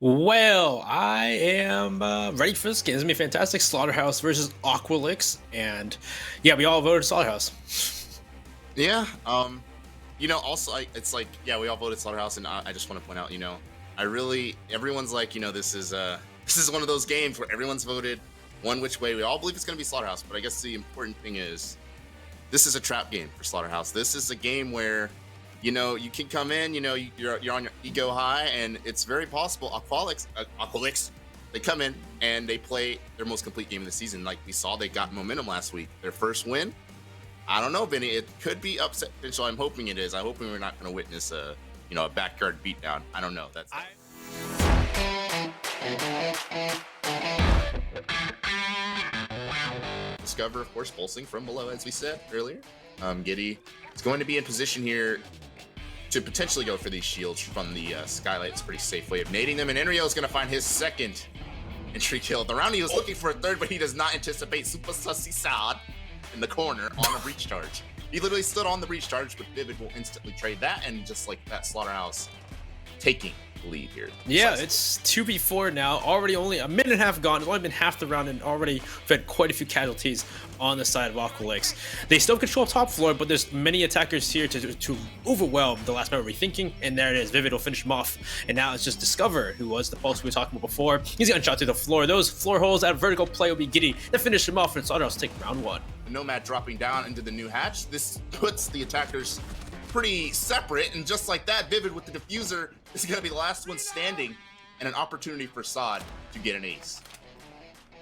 Well, I am ready for this game. It's gonna be fantastic. Slaughterhouse versus Aqualix, and yeah, we all voted Slaughterhouse. Yeah. Also, it's like, yeah, we all voted Slaughterhouse, and I just want to point out, everyone's like, this is this is one of those games where everyone's voted one which way. We all believe it's going to be Slaughterhouse, but I guess the important thing is this is a trap game for Slaughterhouse. This is a game where, you can come in, you're on your ego high, and it's very possible Aqualix, they come in and they play their most complete game of the season. Like we saw, they got momentum last week. Their first win. I don't know, Benny. It could be upset potential. I'm hoping it is. I'm hoping we're not going to witness a backyard beatdown. I don't know. Discover, of course, pulsing from below, as we said earlier. Giddy is going to be in position here to potentially go for these shields from the skylight. It's a pretty safe way of nading them, and Enrio is going to find his second entry kill. The round he was looking for a third, but he does not anticipate Super Sussy Sad in the corner on a breach charge. He literally stood on the breach charge, but Vivid will instantly trade that, and just like that, Slaughterhouse taking the lead here. Yeah, it's 2v4 now. Already only a minute and a half gone. It's only been half the round, and already we've had quite a few casualties on the side of Aqualix. They still control top floor, but there's many attackers here to overwhelm the last minute rethinking, and there it is. Vivid will finish him off, and now it's just Discover, who was the pulse we were talking about before. He's gonna shot through the floor. Those floor holes, that vertical play will be Giddy to finish him off, and Slaughterhouse take round one. Nomad dropping down into the new hatch. This puts the attackers pretty separate, and just like that, Vivid with the diffuser is going to be the last one standing, and an opportunity for Sod to get an ace.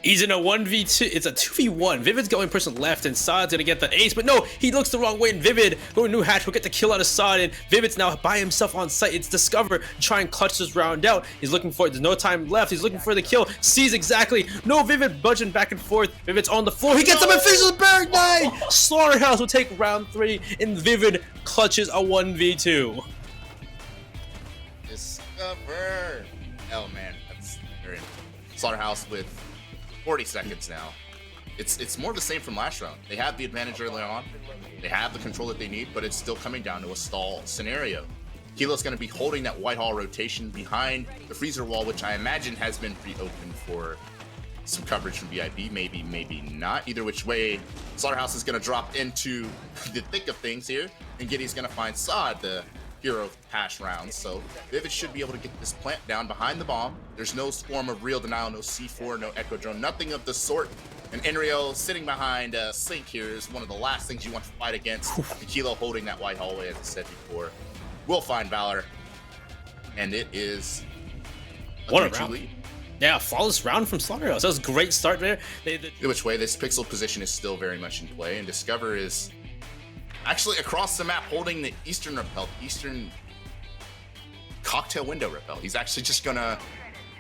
He's in a 1v2. It's a 2v1. Vivid's going person left, and Sod's gonna get the ace, but no, he looks the wrong way, and Vivid going new hatch will get the kill out of Sod, and Vivid's now by himself on site. It's Discover try and clutch this round out. He's looking for it. There's no time left. He's looking for the kill. Sees exactly. No, Vivid budging back and forth. Vivid's on the floor. He gets him and finishes the Barrack 9. Slaughterhouse will take round 3, and Vivid clutches a 1v2. Discover. Oh man, that's very Slaughterhouse with 40 seconds now. It's more the same from last round. They have the advantage early on. They have the control that they need, but it's still coming down to a stall scenario. Kilo's going to be holding that Whitehall rotation behind the freezer wall, which I imagine has been pre-opened for some coverage from VIP. Maybe not. Either which way, Slaughterhouse is going to drop into the thick of things here, and Giddy's going to find Sod, the hero of past rounds. So Vivid should be able to get this plant down behind the bomb. There's no Swarm of Real Denial, no C4, no Echo Drone, nothing of the sort. And Enrio sitting behind Sync here is one of the last things you want to fight against. The Kilo holding that white hallway, as I said before. Will find Valor, and it is a What a 3-2 round. lead. Yeah, flawless round from Slaughterhouse. That was a great start there. Which way, this pixel position is still very much in play, and Discover is actually across the map holding the Eastern cocktail window repel. He's actually just gonna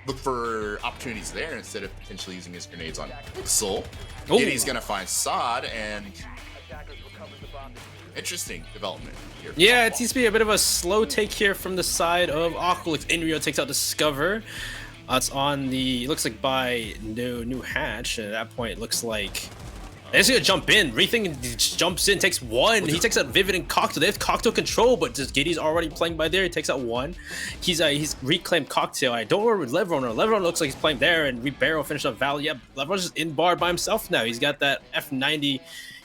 look for opportunities there instead of potentially using his grenades on Pixel. Giddy's gonna find Sod, and interesting development here. Yeah, it seems to be a bit of a slow take here from the side of Aqualix. Enrio takes out Discover. It's on the, looks like by new hatch. And at that point, it looks like he's gonna jump in. Rethink jumps in, takes one. He takes out Vivid and Cocktail. They have Cocktail control, but just Giddy's already playing by there. He takes out one. He's reclaimed Cocktail. I don't remember Levrunner. Levrunner looks like he's playing there, and Barrel finished up Valley. Yeah, Levrunner's just in bar by himself now. He's got that F90.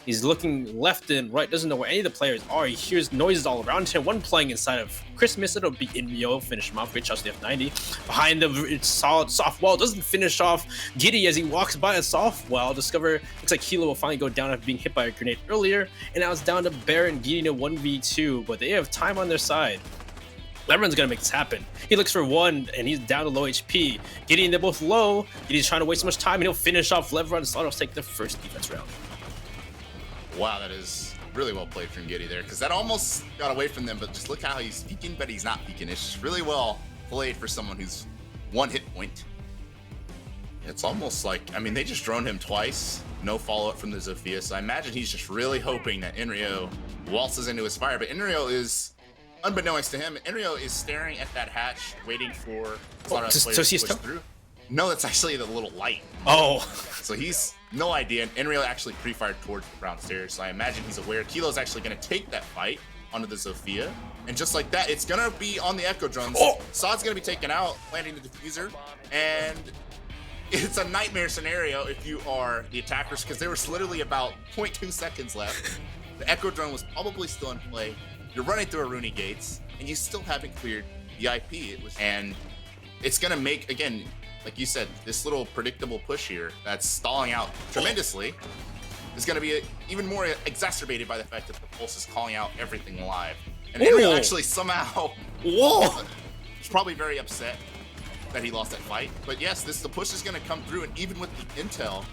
He's looking left and right, doesn't know where any of the players are. He hears noises all around him. One playing inside of Christmas. It'll be Enrio. Finish him off. Great shots to the F90. Behind the it's solid soft wall. Doesn't finish off Giddy as he walks by a soft wall. Discover looks like Kilo will finally go down after being hit by a grenade earlier. And now it's down to Bear and Giddy in a 1v2. But they have time on their side. Lebrun's gonna make this happen. He looks for one, and he's down to low HP. Giddy and they're both low. Giddy's trying to waste so much time, and he'll finish off Lebrun. And Slaughterhouse take the first defense round. Wow, that is really well played from Giddy there, because that almost got away from them, but just look how he's peeking, but he's not peeking. It's just really well played for someone who's one hit point. It's almost like, I mean, they just droned him twice, no follow-up from the Zofia, so I imagine he's just really hoping that Enrio waltzes into his fire, but Enrio is, unbeknownst to him, Enrio is staring at that hatch, waiting for Slaughterhouse players to push through. No, that's actually the little light. Oh. So he's no idea, and Enrio actually pre-fired towards the brown stairs, so I imagine he's aware. Kilo's actually going to take that fight onto the Zofia, And just like that, it's gonna be on the Echo Drones. Sod's gonna be taken out, landing the diffuser, and it's a nightmare scenario if you are the attackers, because there was literally about 0.2 seconds left. The Echo Drone was probably still in play. You're running through Aruni gates, and you still haven't cleared the IP. And it's gonna make, again, like you said, this little predictable push here that's stalling out tremendously is gonna be even more exacerbated by the fact that the Pulse is calling out everything live. And Ariel actually somehow is probably very upset that he lost that fight. But yes, the push is going to come through, and even with the intel,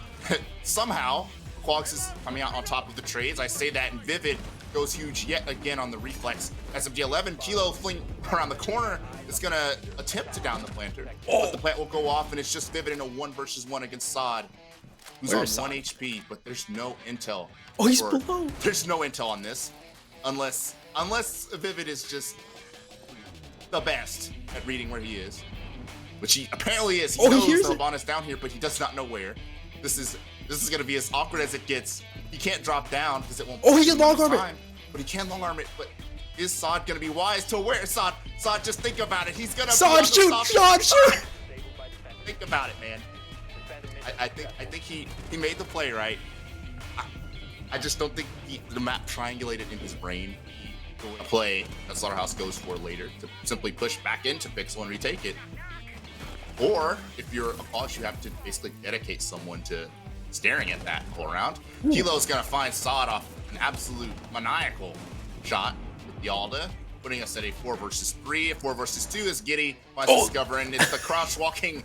somehow Aqualix is coming out on top of the trades. I say that, and Vivid goes huge yet again on the reflex. SMG11, Kilo fling around the corner is going to attempt to down the planter. But the plant will go off, and it's just Vivid in a 1 versus 1 against Sod, who's on 1 HP, but there's no intel. Oh, he's below. There's no intel on this, unless Vivid is just the best at reading where he is, which he apparently is. He knows the Habana is down here, but he does not know where. This is gonna be as awkward as it gets. He can't drop down because it won't. Oh, he can long arm it. But he can long arm it. But is Sod gonna be wise to where Sod? Sod, just think about it. He's gonna. Sod, shoot! Sod, shoot! Think about it, man. I think he made the play right. I just don't think the map triangulated in his brain. A play that Slaughterhouse goes for later to simply push back into Pixel and retake it. Or if you're a boss, you have to basically dedicate someone to staring at that whole round. Kilo's gonna find Sod off an absolute maniacal shot with the Alda, putting us at a 4 versus 3. A 4 versus 2 is Giddy finds Discover, and it's the crouch-walking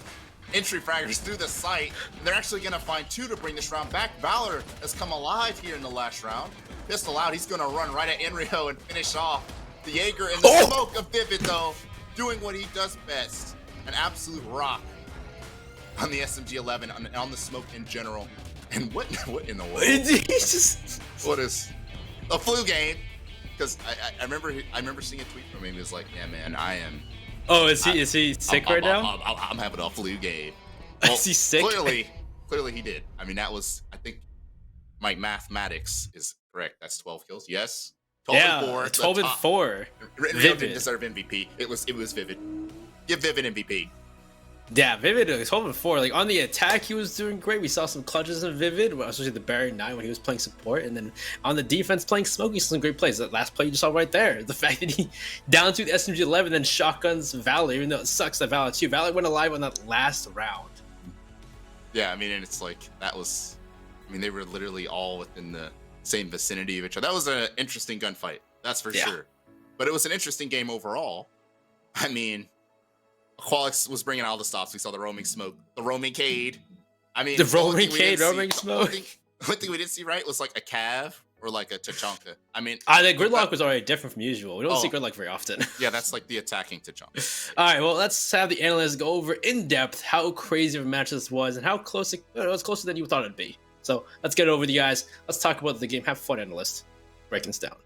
entry fraggers through the site. And they're actually gonna find 2 to bring this round back. Valor has come alive here in the last round. Pistol out, he's gonna run right at Enrio and finish off the Jaeger in the smoke of Vivid, though, doing what he does best. An absolute rock on the SMG11, on the smoke in general. And what in the world? What is a flu game? Because I remember seeing a tweet from him. He was like, "Yeah, man, I am." Oh, is he sick right now? I'm having a flu game. Well, is he sick? Clearly he did. I mean, that was, I think, my mathematics is correct. That's 12 kills. Yes. 12 and 4. 12 and 4. Vivid didn't deserve MVP. It was Vivid. Give Vivid MVP. Yeah, Vivid was 12 and 4. Like on the attack, he was doing great. We saw some clutches of Vivid, especially the Barrier 9 when he was playing support, and then on the defense playing Smoke, he saw some great plays. That last play you just saw right there, the fact that he down to the SMG11 then shotguns Valor, even though it sucks that Valor 2. Valor went alive on that last round. Yeah, I mean, and it's like that was. I mean, they were literally all within the same vicinity of each other. That was an interesting gunfight, that's for sure. But it was an interesting game overall. I mean, Aqualix was bringing all the stops. We saw the roaming smoke, the roaming Cade. I mean, the roaming Cade, roaming smoke. The only thing we didn't see right was like a Cav or like a Tachanka. I mean, the gridlock was already different from usual. We don't see gridlock very often. Yeah, that's like the attacking Tachanka. All right, well, let's have the analysts go over in depth how crazy of a match this was and how close it was, closer than you thought it'd be. So let's get over with you guys. Let's talk about the game. Have fun, analyst. Breaking this down.